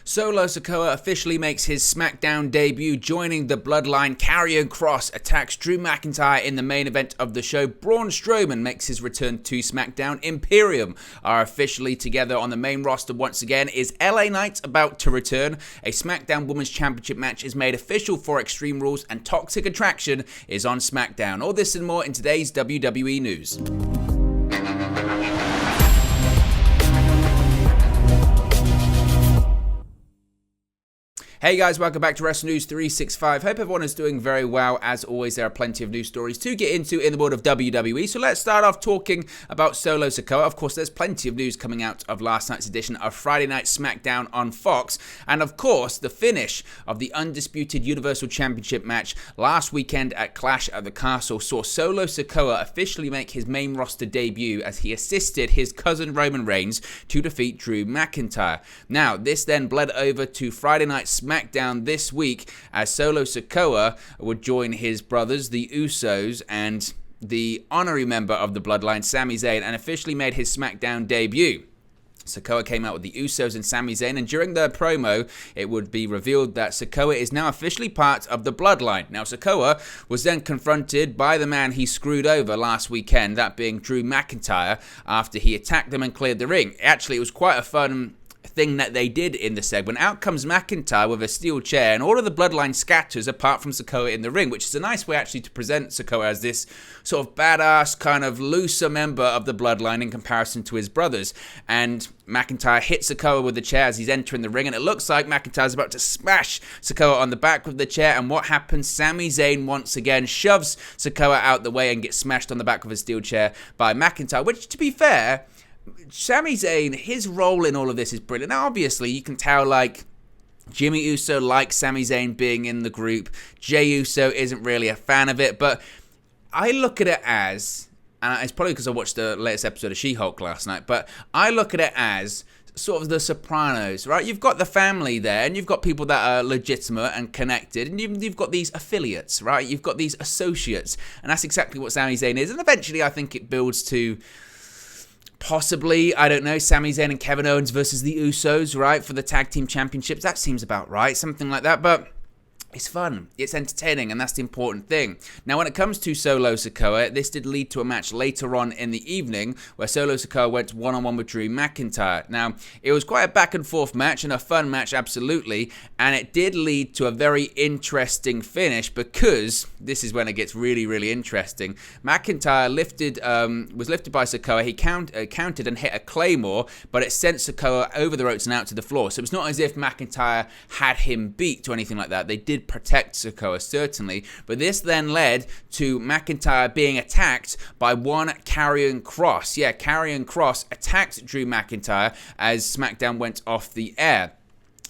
Solo Sikoa officially makes his SmackDown debut, joining the Bloodline. McIntyre Cross attacks Drew McIntyre in the main event of the show. Braun Strowman makes his return to SmackDown. Imperium are officially together on the main roster once again. Is LA Knight about to return? A SmackDown Women's Championship match is made official for Extreme Rules, and Toxic Attraction is on SmackDown. All this and more in today's WWE news. Hey guys, welcome back to Wrestling News 365. Hope everyone is doing very well. As always, there are plenty of news stories to get into in the world of WWE. So let's start off talking about Solo Sikoa. Of course, there's plenty of news coming out of last night's edition of Friday Night SmackDown on Fox. And of course, the finish of the Undisputed Universal Championship match last weekend at Clash at the Castle saw Solo Sikoa officially make his main roster debut as he assisted his cousin Roman Reigns to defeat Drew McIntyre. Now, this then bled over to Friday Night SmackDown this week as Solo Sikoa would join his brothers, the Usos, and the honorary member of the Bloodline, Sami Zayn, and officially made his SmackDown debut. Sikoa came out with the Usos and Sami Zayn, and during the promo, it would be revealed that Sikoa is now officially part of the Bloodline. Now, Sikoa was then confronted by the man he screwed over last weekend, that being Drew McIntyre, after he attacked him and cleared the ring. Actually, it was quite a fun thing that they did in the segment. Out comes McIntyre with a steel chair, and all of the Bloodline scatters apart from Sikoa in the ring, which is a nice way actually to present Sikoa as this sort of badass, kind of looser member of the Bloodline in comparison to his brothers. And McIntyre hits Sikoa with the chair as he's entering the ring, and it looks like McIntyre's about to smash Sikoa on the back with the chair. And what happens? Sami Zayn once again shoves Sikoa out the way and gets smashed on the back of a steel chair by McIntyre, which, to be fair, Sami Zayn, his role in all of this is brilliant. Now, obviously, you can tell, like, Jimmy Uso likes Sami Zayn being in the group. Jey Uso isn't really a fan of it, but I look at it as, and it's probably because I watched the latest episode of She-Hulk last night, but I look at it as sort of the Sopranos, right? You've got the family there, and you've got people that are legitimate and connected, and you've got these affiliates, right? You've got these associates, and that's exactly what Sami Zayn is. And eventually, I think it builds to possibly, I don't know, Sami Zayn and Kevin Owens versus the Usos, right, for the tag team championships. That seems about right, something like that, but it's fun, it's entertaining, and that's the important thing. Now, when it comes to Solo Sikoa, this did lead to a match later on in the evening where Solo Sikoa went one-on-one with Drew McIntyre. Now, it was quite a back-and-forth match and a fun match, absolutely, and it did lead to a very interesting finish, because this is when it gets really, really interesting. McIntyre was lifted by Sikoa. He counted and hit a Claymore, but it sent Sikoa over the ropes and out to the floor. So it's not as if McIntyre had him beat or anything like that. They did protect Sikoa, certainly, but this then led to McIntyre being attacked by one Karrion Cross. Yeah, Karrion Cross attacked Drew McIntyre as SmackDown went off the air.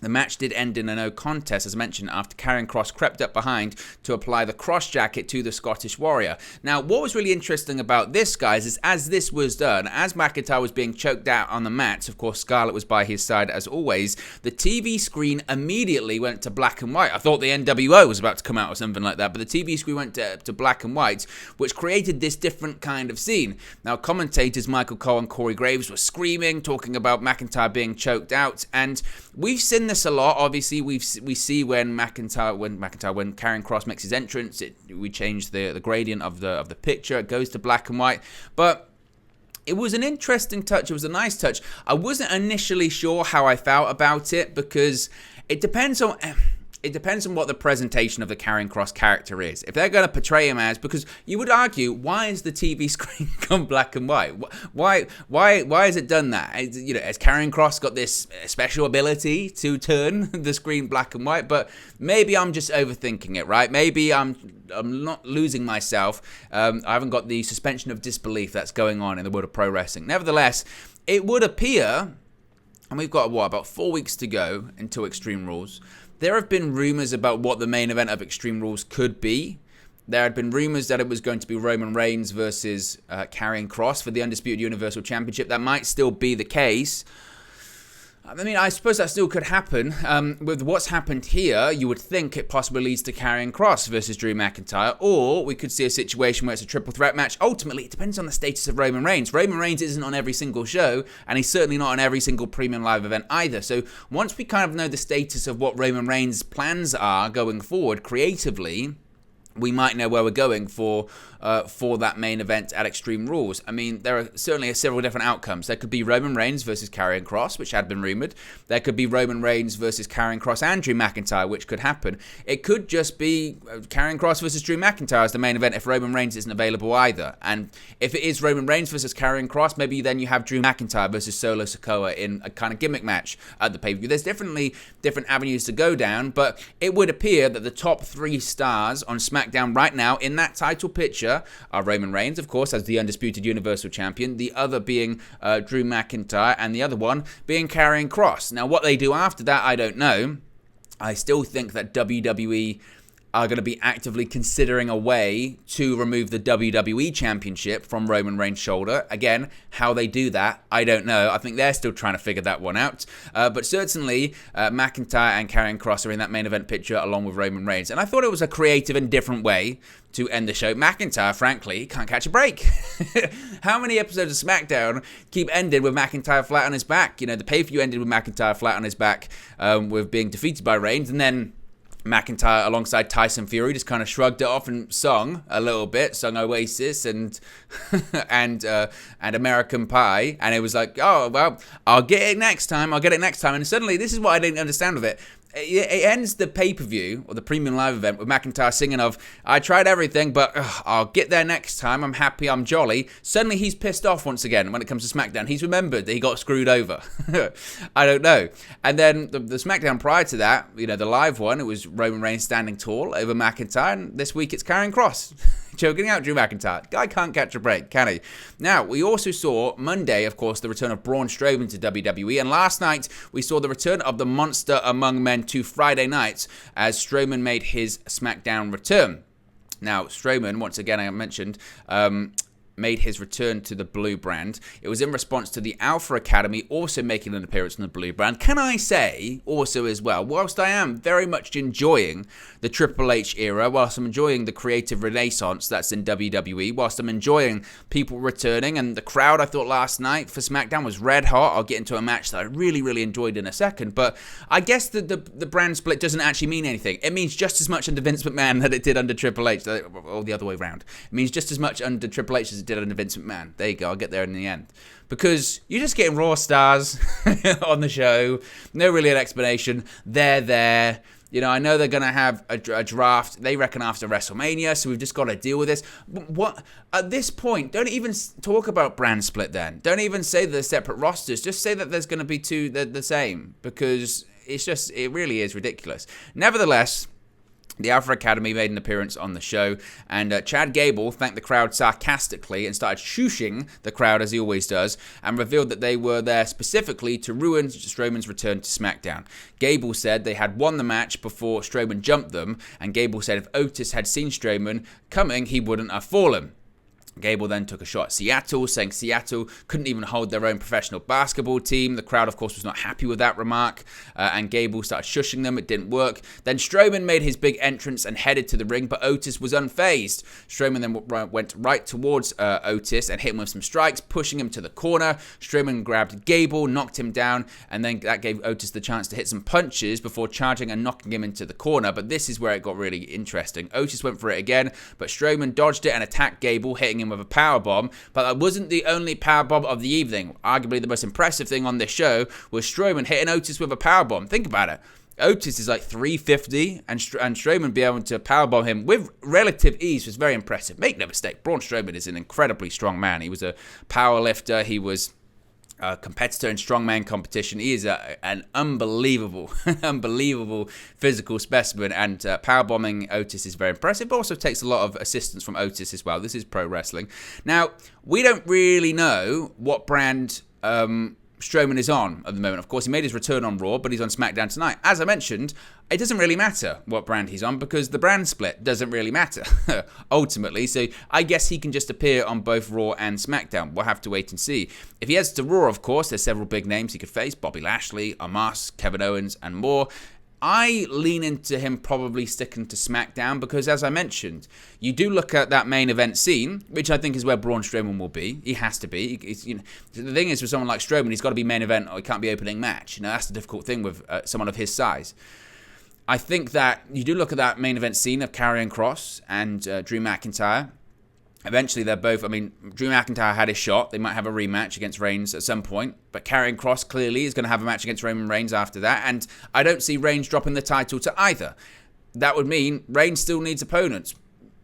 The match did end in a no contest, as mentioned, after Karrion Cross crept up behind to apply the cross jacket to the Scottish Warrior. Now, what was really interesting about this, guys, is as this was done, as McIntyre was being choked out on the mat, of course, Scarlett was by his side as always, the TV screen immediately went to black and white. I thought the NWO was about to come out or something like that, but the TV screen went to black and white, which created this different kind of scene. Now, commentators Michael Cole and Corey Graves were screaming, talking about McIntyre being choked out, and we've seen this a lot. Obviously, we see when Karrion Cross makes his entrance, we change the gradient of the picture. It goes to black and white, but it was an interesting touch. It was a nice touch. I wasn't initially sure how I felt about it, because it depends on what the presentation of the Karrion Cross character is. If they're going to portray him as, because you would argue, why is the TV screen gone black and white? Why has it done that? Has Karrion Cross got this special ability to turn the screen black and white? But maybe I'm just overthinking it, right? Maybe I'm not losing myself. I haven't got the suspension of disbelief that's going on in the world of pro wrestling. Nevertheless, it would appear, and we've got, about 4 weeks to go until Extreme Rules. There have been rumors about what the main event of Extreme Rules could be. There had been rumors that it was going to be Roman Reigns versus Karrion Cross for the Undisputed Universal Championship. That might still be the case. I mean, I suppose that still could happen. With what's happened here, you would think it possibly leads to Karrion Kross versus Drew McIntyre, or we could see a situation where it's a triple threat match. Ultimately, it depends on the status of Roman Reigns. Roman Reigns isn't on every single show, and he's certainly not on every single premium live event either. So once we kind of know the status of what Roman Reigns' plans are going forward creatively, we might know where we're going for that main event at Extreme Rules. I mean, there are certainly several different outcomes. There could be Roman Reigns versus Karrion Kross, which had been rumoured. There could be Roman Reigns versus Karrion Kross and Drew McIntyre, which could happen. It could just be Karrion Kross versus Drew McIntyre as the main event if Roman Reigns isn't available either. And if it is Roman Reigns versus Karrion Kross, maybe then you have Drew McIntyre versus Solo Sikoa in a kind of gimmick match at the pay-per-view. There's definitely different avenues to go down, but it would appear that the top 3 stars on SmackDown right now in that title picture are Roman Reigns, of course, as the undisputed Universal Champion, the other being Drew McIntyre, and the other one being Karrion Kross. Now, what they do after that, I don't know. I still think that WWE are going to be actively considering a way to remove the WWE Championship from Roman Reigns' shoulder. Again, how they do that, I don't know. I think they're still trying to figure that one out. But certainly, McIntyre and Karrion Kross are in that main event picture along with Roman Reigns. And I thought it was a creative and different way to end the show. McIntyre, frankly, can't catch a break. How many episodes of SmackDown keep ending with McIntyre flat on his back? You know, the pay-per-view ended with McIntyre flat on his back with being defeated by Reigns, and then McIntyre alongside Tyson Fury just kind of shrugged it off and sung a little bit, sung Oasis and and American Pie, and it was like, oh, well, I'll get it next time, and suddenly, this is what I didn't understand with it. It ends the pay-per-view, or the premium live event, with McIntyre singing of, I tried everything, but I'll get there next time, I'm happy, I'm jolly. Suddenly he's pissed off once again when it comes to SmackDown. He's remembered that he got screwed over. I don't know. And then the SmackDown prior to that, you know, the live one, it was Roman Reigns standing tall over McIntyre, and this week it's Karrion Kross choking out Drew McIntyre. Guy can't catch a break, can he? Now, we also saw Monday, of course, the return of Braun Strowman to WWE, and last night we saw the return of the Monster Among Men to Friday nights as Strowman made his SmackDown return. Now, Strowman, once again, I mentioned, made his return to the blue brand. It was in response to the Alpha Academy also making an appearance on the blue brand. Can I say also as well, whilst I am very much enjoying the Triple H era, whilst I'm enjoying the creative renaissance that's in WWE, whilst I'm enjoying people returning, and the crowd I thought last night for SmackDown was red hot. I'll get into a match that I really, really enjoyed in a second, but I guess the brand split doesn't actually mean anything. It means just as much under Vince McMahon that it did under Triple H, or the other way around. It means just as much under Triple H as it did under Vince McMahon. There you go, I'll get there in the end. Because you're just getting raw stars on the show. No really an explanation. They're there. You know, I know they're going to have a draft, they reckon, after WrestleMania, so we've just got to deal with this. What at this point, don't even talk about brand split then. Don't even say they're separate rosters. Just say that there's going to be two, the same. Because it really is ridiculous. Nevertheless, the Alpha Academy made an appearance on the show, and Chad Gable thanked the crowd sarcastically and started shushing the crowd, as he always does, and revealed that they were there specifically to ruin Strowman's return to SmackDown. Gable said they had won the match before Strowman jumped them, and Gable said if Otis had seen Strowman coming, he wouldn't have fallen. Gable then took a shot at Seattle, saying Seattle couldn't even hold their own professional basketball team. The crowd, of course, was not happy with that remark, and Gable started shushing them. It didn't work. Then Strowman made his big entrance and headed to the ring, but Otis was unfazed. Strowman then went right towards Otis and hit him with some strikes, pushing him to the corner. Strowman grabbed Gable, knocked him down, and then that gave Otis the chance to hit some punches before charging and knocking him into the corner. But this is where it got really interesting. Otis went for it again, but Strowman dodged it and attacked Gable, hitting him with a powerbomb. But that wasn't the only powerbomb of the evening. Arguably the most impressive thing on this show was Strowman hitting Otis with a powerbomb. Think about it. Otis is like 350, and Strowman being able to powerbomb him with relative ease was very impressive. Make no mistake, Braun Strowman is an incredibly strong man. He was a power lifter. He was a competitor in strongman competition. He is an unbelievable physical specimen, and powerbombing Otis is very impressive, but also takes a lot of assistance from Otis as well. This is pro wrestling. Now, we don't really know what brand Strowman is on at the moment. Of course, he made his return on Raw, but he's on SmackDown tonight. As I mentioned, it doesn't really matter what brand he's on because the brand split doesn't really matter, ultimately. So I guess he can just appear on both Raw and SmackDown. We'll have to wait and see. If he heads to Raw, of course, there's several big names he could face. Bobby Lashley, Omos, Kevin Owens, and more. I lean into him probably sticking to SmackDown because, as I mentioned, you do look at that main event scene, which I think is where Braun Strowman will be. He has to be. The thing is, with someone like Strowman, he's got to be main event or he can't be opening match. That's the difficult thing with someone of his size. I think that you do look at that main event scene of Karrion and Cross and Drew McIntyre. Eventually, they're both, Drew McIntyre had his shot. They might have a rematch against Reigns at some point. But Karrion and Cross clearly is going to have a match against Roman Reigns after that. And I don't see Reigns dropping the title to either. That would mean Reigns still needs opponents.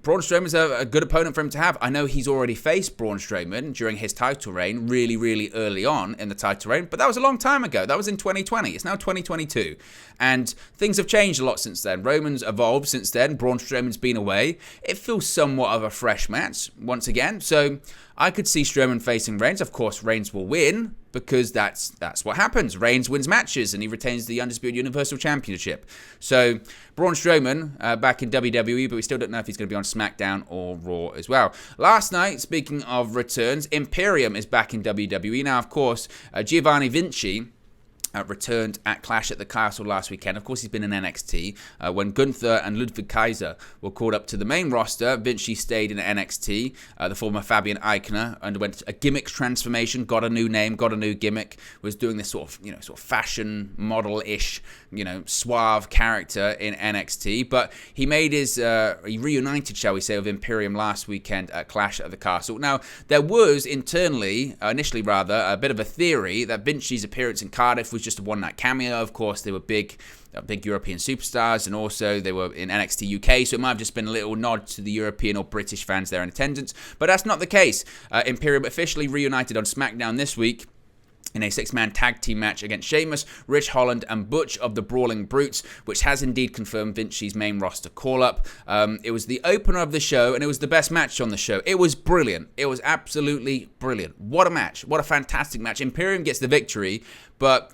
Braun Strowman's a good opponent for him to have. I know he's already faced Braun Strowman during his title reign really, really early on in the title reign, but that was a long time ago. That was in 2020. It's now 2022, and things have changed a lot since then. Roman's evolved since then. Braun Strowman's been away. It feels somewhat of a fresh match once again, so I could see Strowman facing Reigns. Of course, Reigns will win because that's what happens. Reigns wins matches and he retains the Undisputed Universal Championship. So Braun Strowman back in WWE, but we still don't know if he's going to be on SmackDown or Raw as well. Last night, speaking of returns, Imperium is back in WWE. Now, of course, Giovanni Vinci returned at Clash at the Castle last weekend. Of course, he's been in NXT. When Gunther and Ludwig Kaiser were called up to the main roster, Vinci stayed in NXT. The former Fabian Eichner underwent a gimmick transformation, got a new name, got a new gimmick, was doing this sort of fashion model-ish, suave character in NXT. But he made he reunited, shall we say, with Imperium last weekend at Clash at the Castle. Now, there was initially a bit of a theory that Vinci's appearance in Cardiff was just a one-night cameo. Of course, they were big European superstars, and also they were in NXT UK, so it might have just been a little nod to the European or British fans there in attendance. But that's not the case. Imperium officially reunited on SmackDown this week in a six-man tag team match against Sheamus, Rich Holland, and Butch of the Brawling Brutes, which has indeed confirmed Vinci's main roster call-up. It was the opener of the show, and it was the best match on the show. It was brilliant. It was absolutely brilliant. What a match. What a fantastic match. Imperium gets the victory, but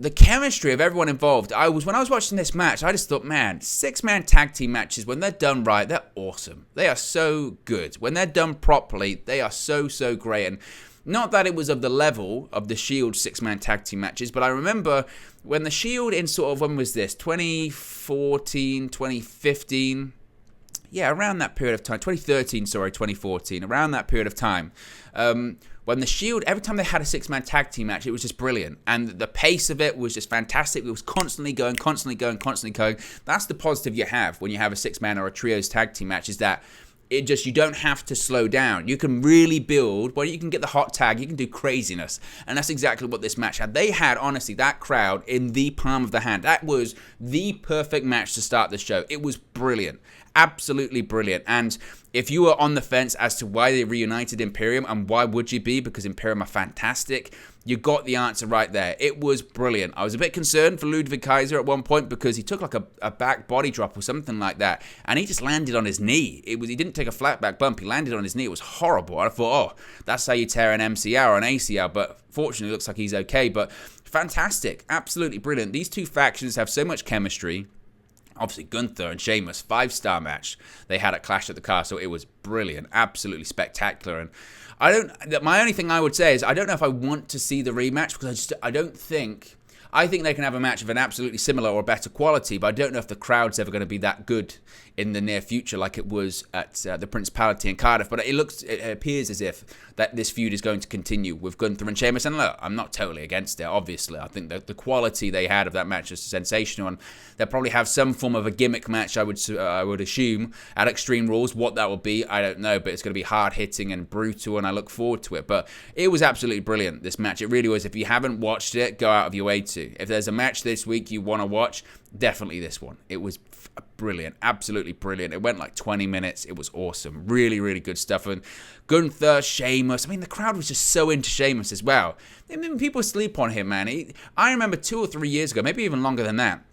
the chemistry of everyone involved, when I was watching this match, I just thought, man, six-man tag team matches, when they're done right, they're awesome. They are so good. When they're done properly, they are so, so great. And not that it was of the level of the Shield six-man tag team matches, but I remember when the Shield in when was this? 2014, 2015? Yeah, around that period of time. 2014, around that period of time. When the Shield, every time they had a six-man tag team match, it was just brilliant. And the pace of it was just fantastic. It was constantly going. That's the positive you have when you have a six-man or a trios tag team match, is that you don't have to slow down. You can really build. You can get the hot tag. You can do craziness. And that's exactly what this match had. They had, honestly, that crowd in the palm of the hand. That was the perfect match to start the show. It was brilliant. Absolutely brilliant. And if you were on the fence as to why they reunited Imperium, and why would you be, because Imperium are fantastic, you got the answer right there. It was brilliant. I was a bit concerned for Ludwig Kaiser at one point because he took like a back body drop or something like that, and he just landed on his knee. He didn't take a flat back bump. He landed on his knee. It was horrible. I thought, that's how you tear an MCL or an ACL, but fortunately it looks like he's okay. But fantastic. Absolutely brilliant. These two factions have so much chemistry. Obviously, Gunther and Sheamus, 5-star match they had at Clash at the Castle. It was brilliant, absolutely spectacular. And my only thing I would say is I don't know if I want to see the rematch, because I think they can have a match of an absolutely similar or better quality, but I don't know if the crowd's ever going to be that good in the near future like it was at the Principality in Cardiff. But it appears as if that this feud is going to continue with Gunther and Sheamus. And look, I'm not totally against it, obviously. I think that the quality they had of that match is sensational, and they'll probably have some form of a gimmick match, I would assume, at Extreme Rules. What that will be, I don't know, but it's going to be hard-hitting and brutal, and I look forward to it. But it was absolutely brilliant, this match. It really was. If you haven't watched it, go out of your way to. If there's a match this week you want to watch, definitely this one. It was brilliant, absolutely brilliant. It went like 20 minutes. It was awesome. Really, really good stuff. And Gunther, Sheamus, the crowd was just so into Sheamus as well. People sleep on him, man. I remember 2 or 3 years ago, maybe even longer than that,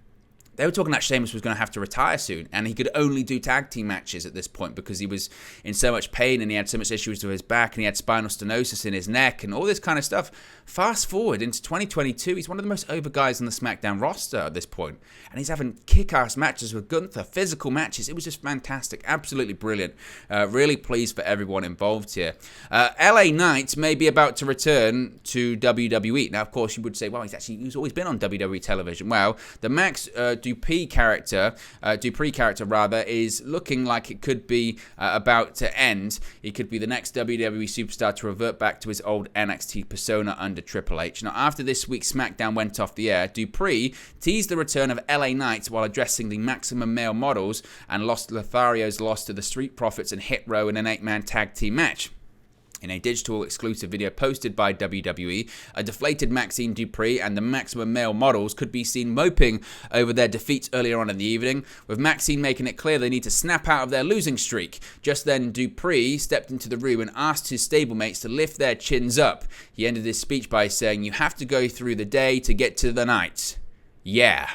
they were talking that Sheamus was going to have to retire soon, and he could only do tag team matches at this point because he was in so much pain and he had so much issues with his back and he had spinal stenosis in his neck and all this kind of stuff. Fast forward into 2022, he's one of the most over guys on the SmackDown roster at this point, and he's having kick-ass matches with Gunther, physical matches. It was just fantastic, absolutely brilliant. Really pleased for everyone involved here. LA Knight may be about to return to WWE. Now, of course, you would say, well, he's always been on WWE television. Well, the Max Dupree character, is looking like it could be about to end. He could be the next WWE superstar to revert back to his old NXT persona under Triple H. Now, after this week's SmackDown went off the air, Dupree teased the return of LA Knight while addressing the Maximum Male Models and Lothario's loss to the Street Profits and Hit Row in an 8-man tag team match. In a digital exclusive video posted by WWE, a deflated Maxine Dupree and the Maximum Male Models could be seen moping over their defeats earlier on in the evening, with Maxine making it clear they need to snap out of their losing streak. Just then, Dupree stepped into the room and asked his stablemates to lift their chins up. He ended his speech by saying, "You have to go through the day to get to the night." Yeah.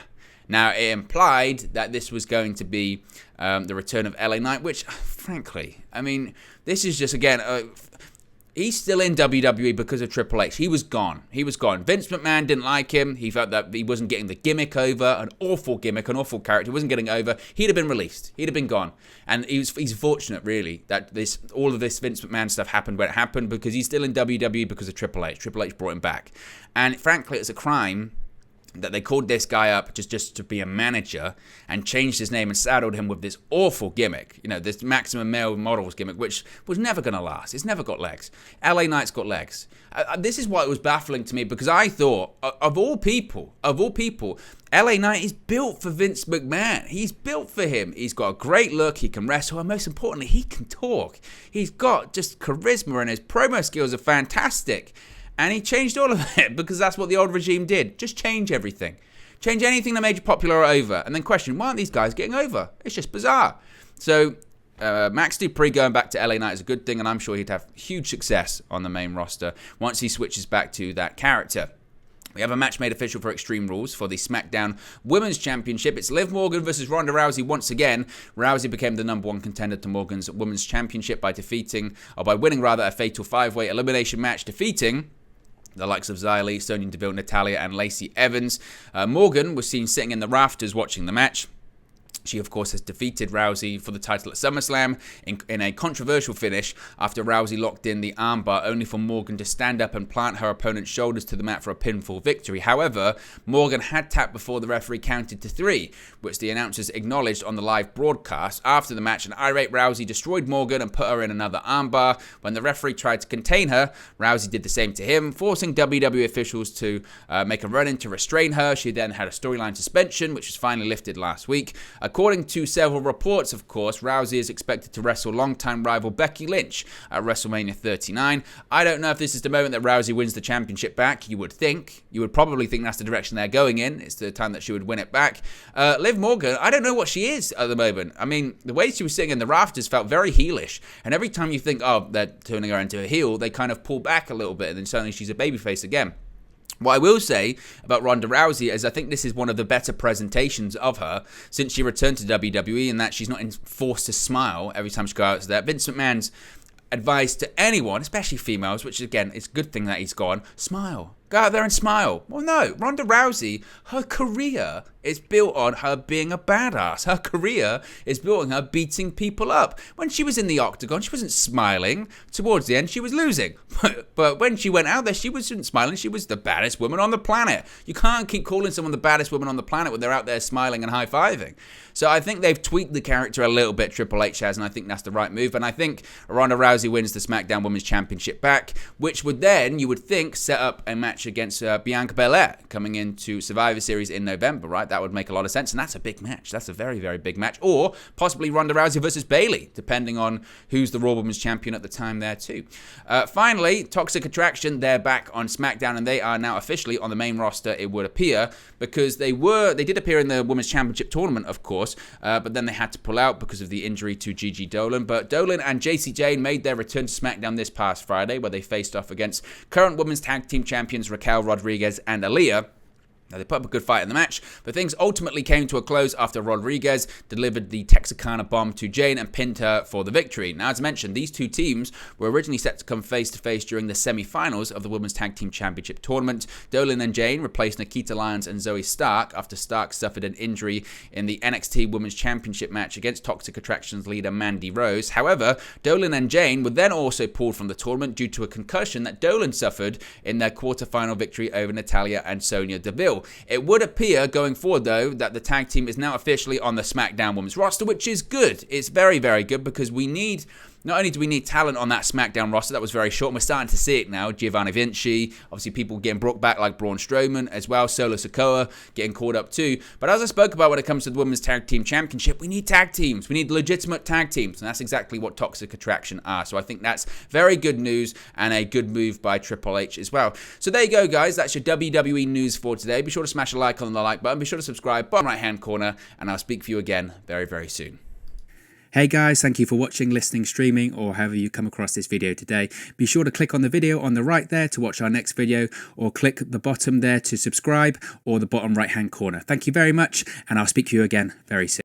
Now, it implied that this was going to be the return of LA Knight, which, frankly, I mean, this is just, again... he's still in WWE because of Triple H. He was gone. Vince McMahon didn't like him. He felt that he wasn't getting the gimmick over. An awful gimmick, an awful character. He wasn't getting over. He'd have been released. He'd have been gone. And he's fortunate, really, that all of this Vince McMahon stuff happened when it happened, because he's still in WWE because of Triple H. Triple H brought him back. And frankly, it's a crime that they called this guy up just to be a manager and changed his name and saddled him with this awful gimmick, this Maximum Male Models gimmick, which was never going to last. It's never got legs. LA Knight's got legs. This is why it was baffling to me, because I thought, of all people, LA Knight is built for Vince McMahon. He's built for him. He's got a great look. He can wrestle, and most importantly, he can talk. He's got just charisma, and his promo skills are fantastic. And he changed all of it, because that's what the old regime did. Just change everything. Change anything that made you popular or over. And then question, why aren't these guys getting over? It's just bizarre. So, Max Dupree going back to LA Knight is a good thing, and I'm sure he'd have huge success on the main roster once he switches back to that character. We have a match made official for Extreme Rules for the SmackDown Women's Championship. It's Liv Morgan versus Ronda Rousey once again. Rousey became the #1 contender to Morgan's Women's Championship by winning a fatal 5-way elimination match, defeating the likes of Xia Li, Sonya Deville, Natalya, and Lacey Evans. Morgan was seen sitting in the rafters watching the match. She, of course, has defeated Rousey for the title at SummerSlam in a controversial finish after Rousey locked in the armbar, only for Morgan to stand up and plant her opponent's shoulders to the mat for a pinfall victory. However, Morgan had tapped before the referee counted to 3, which the announcers acknowledged on the live broadcast. After the match, an irate Rousey destroyed Morgan and put her in another armbar. When the referee tried to contain her, Rousey did the same to him, forcing WWE officials to make a run-in to restrain her. She then had a storyline suspension, which was finally lifted last week. According to several reports, of course, Rousey is expected to wrestle longtime rival Becky Lynch at WrestleMania 39. I don't know if this is the moment that Rousey wins the championship back. You would probably think that's the direction they're going in. It's the time that she would win it back. Liv Morgan, I don't know what she is at the moment. I mean, the way she was sitting in the rafters felt very heelish. And every time you think, oh, they're turning her into a heel, they kind of pull back a little bit, and then suddenly she's a babyface again. What I will say about Ronda Rousey is I think this is one of the better presentations of her since she returned to WWE, in that she's not forced to smile every time she goes out there. Vince McMahon's advice to anyone, especially females, which again, it's a good thing that he's gone, smile. Go out there and smile. Well, no. Ronda Rousey, her career is built on her being a badass. Her career is built on her beating people up. When she was in the octagon, she wasn't smiling. Towards the end, she was losing. But when she went out there, she wasn't smiling. She was the baddest woman on the planet. You can't keep calling someone the baddest woman on the planet when they're out there smiling and high-fiving. So I think they've tweaked the character a little bit, Triple H has, and I think that's the right move. And I think Ronda Rousey wins the SmackDown Women's Championship back, which would then, you would think, set up a match against Bianca Belair coming into Survivor Series in November, right? That would make a lot of sense, and that's a big match. That's a very, very big match. Or possibly Ronda Rousey versus Bayley, depending on who's the Raw Women's Champion at the time there too. Finally, Toxic Attraction, they're back on SmackDown, and they are now officially on the main roster, it would appear, because they did appear in the Women's Championship tournament, of course, but then they had to pull out because of the injury to Gigi Dolan. But Dolan and JC Jane made their return to SmackDown this past Friday, where they faced off against current Women's Tag Team Champions Raquel Rodriguez and Aaliyah. Now, they put up a good fight in the match, but things ultimately came to a close after Rodriguez delivered the Texarkana bomb to Jane and pinned her for the victory. Now, as mentioned, these two teams were originally set to come face-to-face during the semi-finals of the Women's Tag Team Championship tournament. Dolin and Jane replaced Nikita Lyons and Zoe Stark after Stark suffered an injury in the NXT Women's Championship match against Toxic Attractions leader Mandy Rose. However, Dolin and Jane were then also pulled from the tournament due to a concussion that Dolin suffered in their quarterfinal victory over Natalya and Sonya Deville. It would appear going forward, though, that the tag team is now officially on the SmackDown Women's roster, which is good. It's very, very good because we need... Not only do we need talent on that SmackDown roster, that was very short, and we're starting to see it now. Giovanni Vinci, obviously people getting brought back like Braun Strowman as well, Solo Sikoa getting called up too. But as I spoke about when it comes to the Women's Tag Team Championship, we need tag teams. We need legitimate tag teams, and that's exactly what Toxic Attraction are. So I think that's very good news and a good move by Triple H as well. So there you go, guys. That's your WWE news for today. Be sure to smash a like on the like button. Be sure to subscribe, bottom right-hand corner, and I'll speak for you again very, very soon. Hey guys, thank you for watching, listening, streaming, or however you come across this video today. Be sure to click on the video on the right there to watch our next video, or click the bottom there to subscribe, or the bottom right hand corner. Thank you very much, and I'll speak to you again very soon.